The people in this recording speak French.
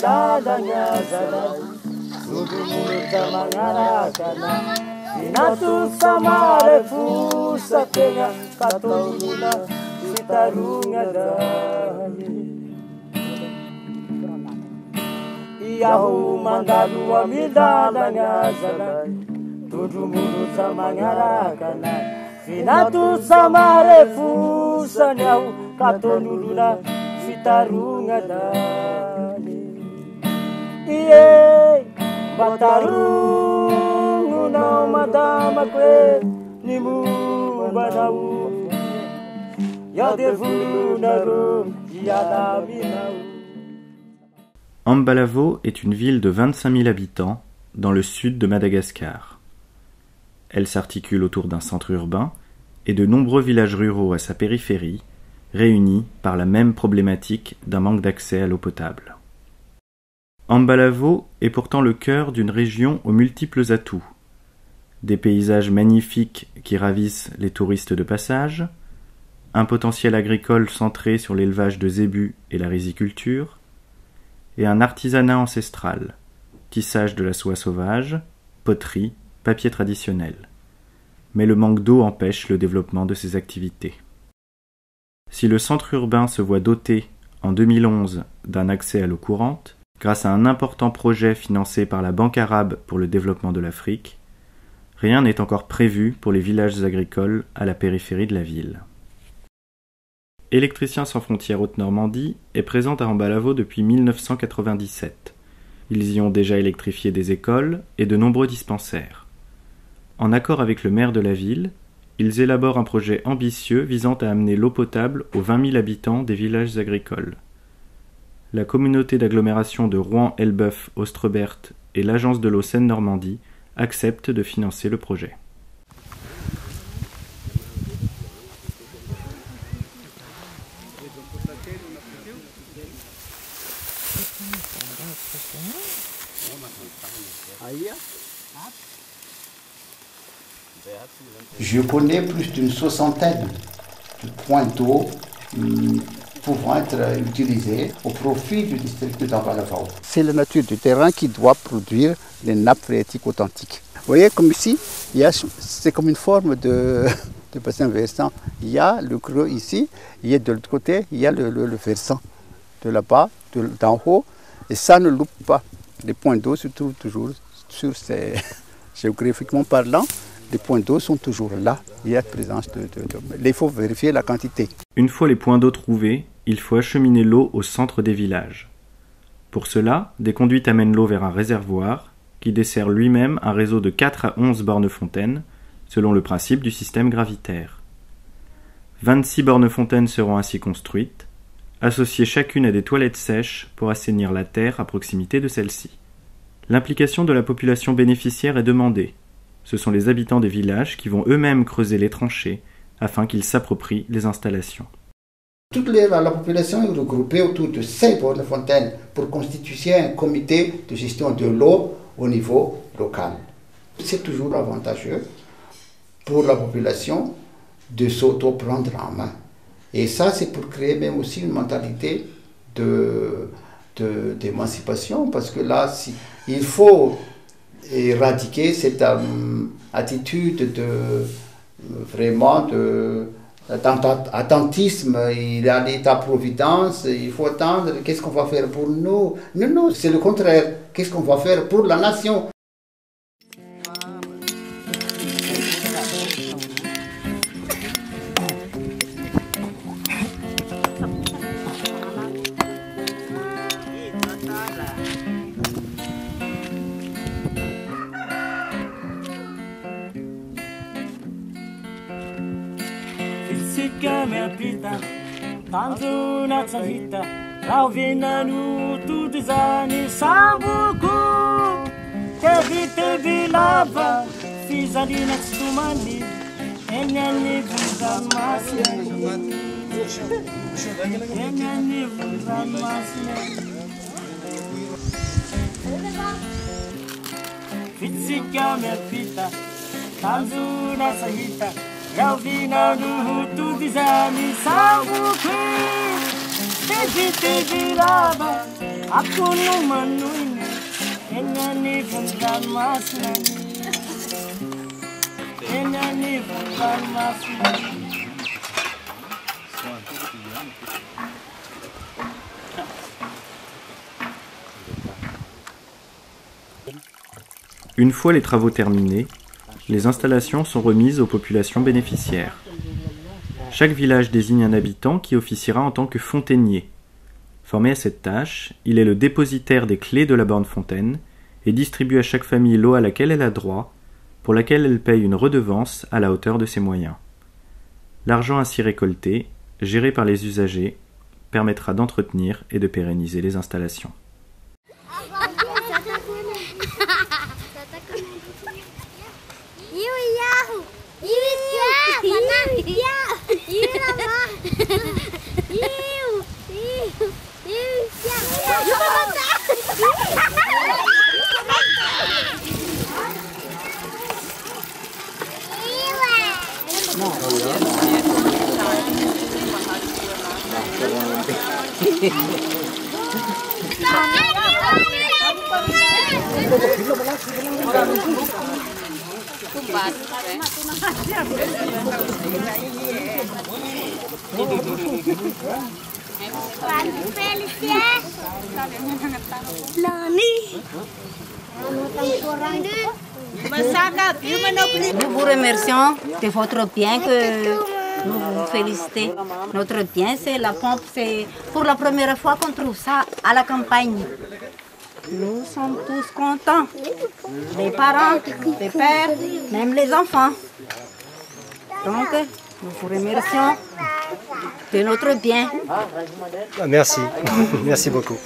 miladana zalady Zodromonota magnarakana Inato samare fosatena Kataonona fitarogna dahany Iaho mandalo amiladana zalady Zodromonota magnarakana Inato samare fosany aho Kataonona fitarogna dahany Ie Batarogno madamako e Ny mombanao Iaho de volonarô Iala aminao. Ambalavo est une ville de 25 000 habitants dans le sud de Madagascar. Elle s'articule autour d'un centre urbain et de nombreux villages ruraux à sa périphérie, réunis par la même problématique d'un manque d'accès à l'eau potable. Ambalavo est pourtant le cœur d'une région aux multiples atouts. Des paysages magnifiques qui ravissent les touristes de passage, un potentiel agricole centré sur l'élevage de zébus et la riziculture, et un artisanat ancestral, tissage de la soie sauvage, poterie, papier traditionnel. Mais le manque d'eau empêche le développement de ces activités. Si le centre urbain se voit doté, en 2011, d'un accès à l'eau courante, grâce à un important projet financé par la Banque arabe pour le développement de l'Afrique, rien n'est encore prévu pour les villages agricoles à la périphérie de la ville. Électriciens sans frontières Haute-Normandie est présente à Ambalavo depuis 1997. Ils y ont déjà électrifié des écoles et de nombreux dispensaires. En accord avec le maire de la ville, ils élaborent un projet ambitieux visant à amener l'eau potable aux 20 000 habitants des villages agricoles. La communauté d'agglomération de Rouen-Elbeuf-Ostrebert et l'agence de l'eau Seine-Normandie acceptent de financer le projet. Je connais plus d'une soixantaine de points d'eau pouvant être utilisés au profit du district d'Ambalavo. C'est la nature du terrain qui doit produire les nappes phréatiques authentiques. Vous voyez, comme ici, c'est comme une forme de bassin versant. Il y a le creux ici, il y a de l'autre côté, il y a le versant de là-bas, d'en haut, et ça ne loupe pas. Les points d'eau se trouvent toujours sur ces, géographiquement parlant, les points d'eau sont toujours là. Il y a présence il faut vérifier la quantité. Une fois les points d'eau trouvés, il faut acheminer l'eau au centre des villages. Pour cela, des conduites amènent l'eau vers un réservoir qui dessert lui-même un réseau de 4 à 11 bornes-fontaines, selon le principe du système gravitaire. 26 bornes-fontaines seront ainsi construites, associées chacune à des toilettes sèches pour assainir la terre à proximité de celles-ci. L'implication de la population bénéficiaire est demandée. Ce sont les habitants des villages qui vont eux-mêmes creuser les tranchées afin qu'ils s'approprient les installations. Toute la population est regroupée autour de 5 bornes-fontaines pour constituer un comité de gestion de l'eau au niveau local. C'est toujours avantageux pour la population de s'auto-prendre en main. Et ça, c'est pour créer même aussi une mentalité d'émancipation, parce que là, il faut éradiquer cette attitude vraiment d'attentisme. Il y a l'État-providence, il faut attendre, qu'est-ce qu'on va faire pour nous? Non, c'est le contraire. Qu'est-ce qu'on va faire pour la nation? Tanjona tsahita ravinanu tudizany samboko tevitevi lava fizalina tsy tomany eny amin'ny vondranomasina eny amin'ny vondranomasina fitsika miampita tanjona tsahita ravinanu tudizany samboko tevitevi lava Aku no manuine, enani bundan masnani, enani bundan masnani. Une fois les travaux terminés, les installations sont remises aux populations bénéficiaires. Chaque village désigne un habitant qui officiera en tant que fontainier. Formé à cette tâche, il est le dépositaire des clés de la borne fontaine et distribue à chaque famille l'eau à laquelle elle a droit, pour laquelle elle paye une redevance à la hauteur de ses moyens. L'argent ainsi récolté, géré par les usagers, permettra d'entretenir et de pérenniser les installations. Nous vous remercions de votre bien que nous vous félicitons. Notre bien, c'est la pompe. C'est pour la première fois qu'on trouve ça à la campagne. Nous sommes tous contents. Les parents, les pères, même les enfants. Donc, nous vous remercions de notre bien. Merci. Merci beaucoup.